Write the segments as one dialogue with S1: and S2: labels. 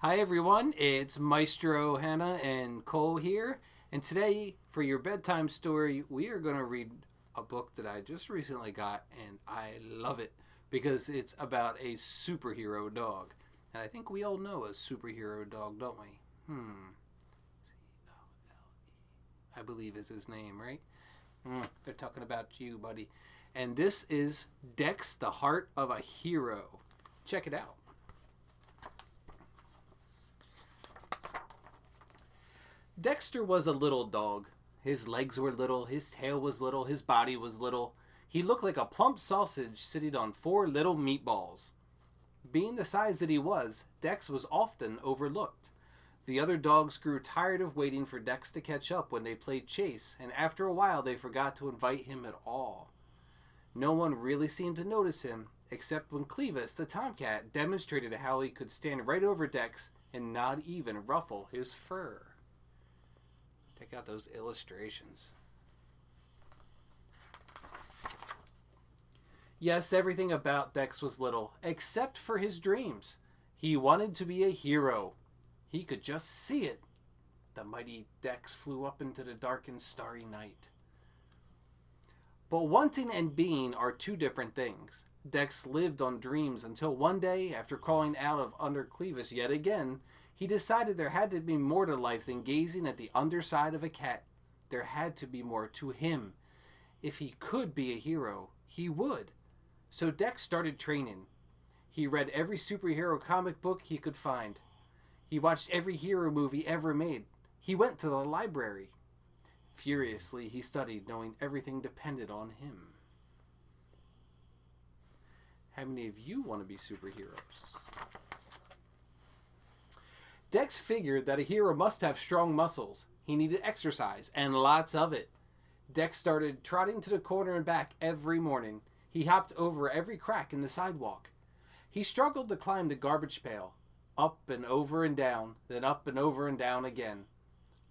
S1: Hi everyone, it's Maestro Hannah and Cole here, and today for your bedtime story, we are going to read a book that I just recently got, and I love it because it's about a superhero dog. And I think we all know a superhero dog, don't we? I believe is his name, right? They're talking about you, buddy. And this is Dex-The Heart of a Hero. Check it out. Dexter was a little dog. His legs were little, his tail was little, his body was little. He looked like a plump sausage sitting on four little meatballs. Being the size that he was, Dex was often overlooked. The other dogs grew tired of waiting for Dex to catch up when they played chase, and after a while they forgot to invite him at all. No one really seemed to notice him, except when Clevis, the tomcat, demonstrated how he could stand right over Dex and not even ruffle his fur. Check out those illustrations. Yes, everything about Dex was little, except for his dreams. He wanted to be a hero. He could just see it. The mighty Dex flew up into the dark and starry night. But wanting and being are two different things. Dex lived on dreams until one day, after crawling out of under Clevis yet again, he decided there had to be more to life than gazing at the underside of a cat. There had to be more to him. If he could be a hero, he would. So Dex started training. He read every superhero comic book he could find. He watched every hero movie ever made. He went to the library. Furiously, he studied, knowing everything depended on him. How many of you want to be superheroes? Dex figured that a hero must have strong muscles. He needed exercise, and lots of it. Dex started trotting to the corner and back every morning. He hopped over every crack in the sidewalk. He struggled to climb the garbage pail, up and over and down, then up and over and down again.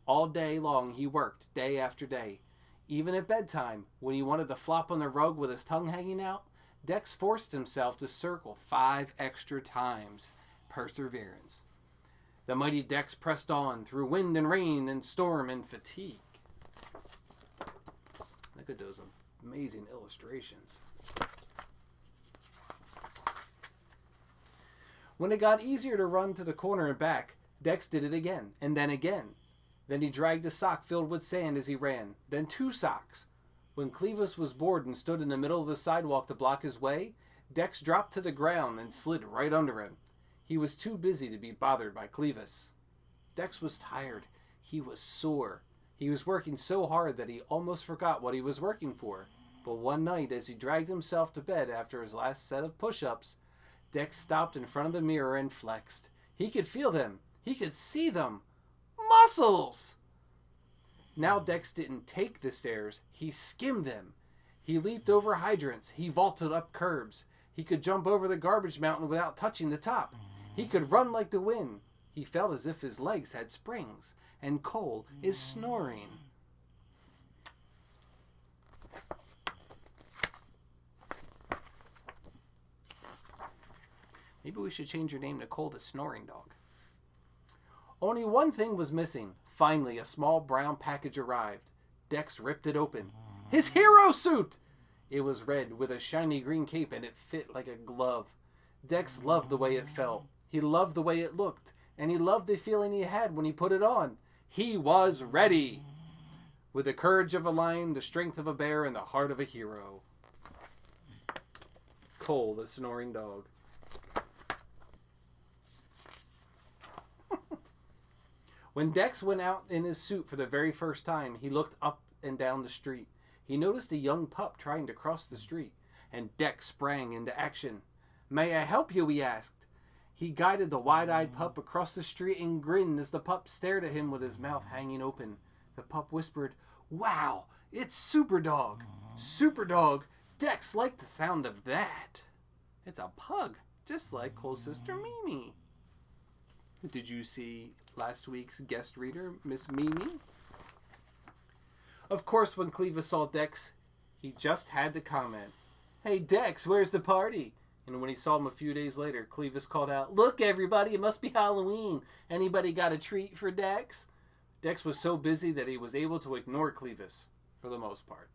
S1: All day long he worked, day after day. Even at bedtime, when he wanted to flop on the rug with his tongue hanging out, Dex forced himself to circle 5 extra times. Perseverance. The mighty Dex pressed on through wind and rain and storm and fatigue. Look at those amazing illustrations. When it got easier to run to the corner and back, Dex did it again, and then again. Then he dragged a sock filled with sand as he ran, then 2 socks. When Clevis was bored and stood in the middle of the sidewalk to block his way, Dex dropped to the ground and slid right under him. He was too busy to be bothered by Clevis. Dex was tired. He was sore. He was working so hard that he almost forgot what he was working for. But one night, as he dragged himself to bed after his last set of push-ups, Dex stopped in front of the mirror and flexed. He could feel them. He could see them. Muscles! Now Dex didn't take the stairs. He skimmed them. He leaped over hydrants. He vaulted up curbs. He could jump over the garbage mountain without touching the top. He could run like the wind. He felt as if his legs had springs. And Cole is snoring. Maybe we should change your name to Cole the Snoring Dog. Only one thing was missing. Finally, a small brown package arrived. Dex ripped it open. His hero suit! It was red with a shiny green cape and it fit like a glove. Dex loved the way it felt. He loved the way it looked. And he loved the feeling he had when he put it on. He was ready. With the courage of a lion, the strength of a bear, and the heart of a hero. Cole the Snoring Dog. When Dex went out in his suit for the very first time, he looked up and down the street. He noticed a young pup trying to cross the street, and Dex sprang into action. "May I help you?" he asked. He guided the wide-eyed pup across the street and grinned as the pup stared at him with his mouth hanging open. The pup whispered, "Wow, it's Superdog! Superdog! Dex liked the sound of that." It's a pug, just like Cole's sister Mimi. Did you see last week's guest reader, Miss Mimi? Of course, when Clevis saw Dex, he just had to comment, "Hey, Dex, where's the party?" And when he saw him a few days later, Clevis called out, "Look, everybody, it must be Halloween. Anybody got a treat for Dex?" Dex was so busy that he was able to ignore Clevis, for the most part.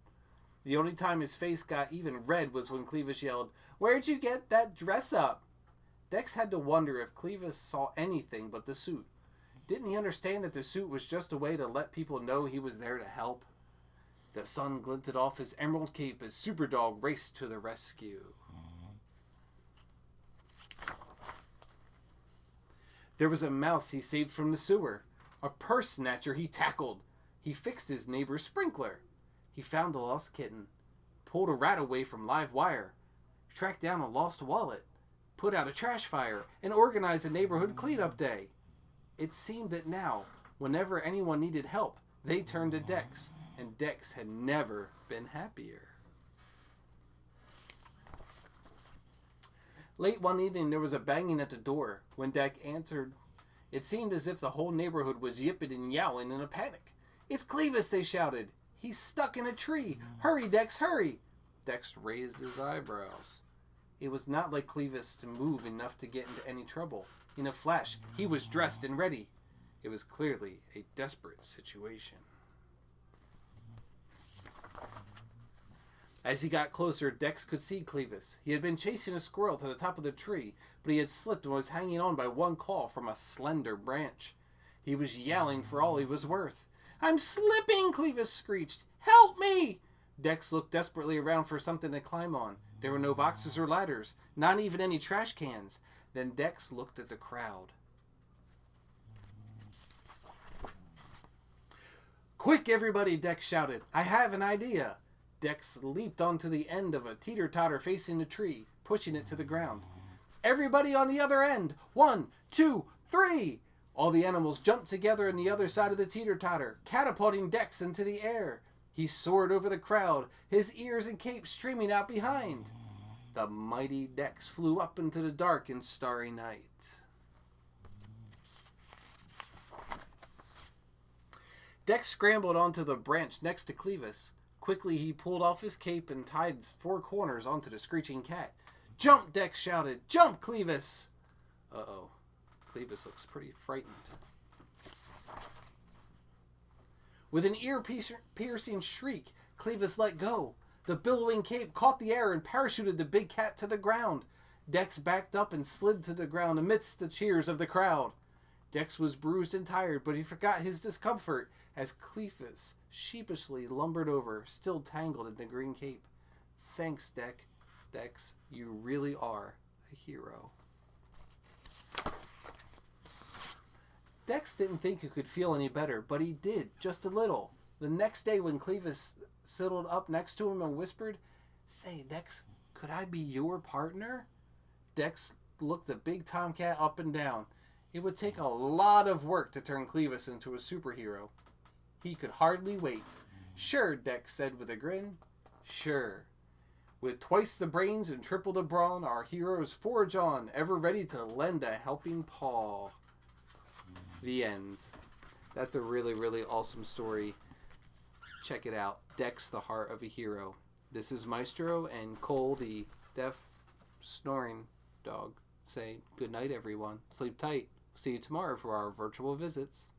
S1: The only time his face got even red was when Clevis yelled, "Where'd you get that dress up?" Dex had to wonder if Clevis saw anything but the suit. Didn't he understand that the suit was just a way to let people know he was there to help? The sun glinted off his emerald cape as Superdog raced to the rescue. There was a mouse he saved from the sewer. A purse snatcher he tackled. He fixed his neighbor's sprinkler. He found a lost kitten. Pulled a rat away from live wire. Tracked down a lost wallet. Put out a trash fire. And organized a neighborhood cleanup day. It seemed that now, whenever anyone needed help, they turned to Dex. And Dex had never been happier. Late one evening, there was a banging at the door. When Dex answered, it seemed as if the whole neighborhood was yipping and yowling in a panic. "It's Clevis," they shouted. "He's stuck in a tree. Hurry, Dex, hurry." Dex raised his eyebrows. It was not like Clevis to move enough to get into any trouble. In a flash, he was dressed and ready. It was clearly a desperate situation. As he got closer, Dex could see Clevis. He had been chasing a squirrel to the top of the tree, but he had slipped and was hanging on by one claw from a slender branch. He was yelling for all he was worth. "I'm slipping!" Clevis screeched. "Help me!" Dex looked desperately around for something to climb on. There were no boxes or ladders, not even any trash cans. Then Dex looked at the crowd. "Quick, everybody!" Dex shouted. "I have an idea!" Dex leaped onto the end of a teeter-totter facing the tree, pushing it to the ground. "Everybody on the other end! 1, 2, 3!" All the animals jumped together on the other side of the teeter-totter, catapulting Dex into the air. He soared over the crowd, his ears and cape streaming out behind. The mighty Dex flew up into the dark and starry night. Dex scrambled onto the branch next to Clevis. Quickly he pulled off his cape and tied its 4 corners onto the screeching cat. "Jump!" Dex shouted. "Jump, Clevis!" Uh-oh. Clevis looks pretty frightened. With an ear-piercing shriek, Clevis let go. The billowing cape caught the air and parachuted the big cat to the ground. Dex backed up and slid to the ground amidst the cheers of the crowd. Dex was bruised and tired, but he forgot his discomfort as Clevis sheepishly lumbered over, still tangled in the green cape. "Thanks, Dex. You really are a hero." Dex didn't think he could feel any better, but he did, just a little. The next day when Clevis sidled up next to him and whispered, "Say, Dex, could I be your partner?" Dex looked the big tomcat up and down. It would take a lot of work to turn Clevis into a superhero. He could hardly wait. "Sure," Dex said with a grin. "Sure. With twice the brains and triple the brawn, our heroes forge on, ever ready to lend a helping paw." The end. That's a really, really awesome story. Check it out. Dex-The Heart of a Hero. This is Maestro and Cole, the deaf snoring dog. Say good night, everyone. Sleep tight. See you tomorrow for our virtual visits.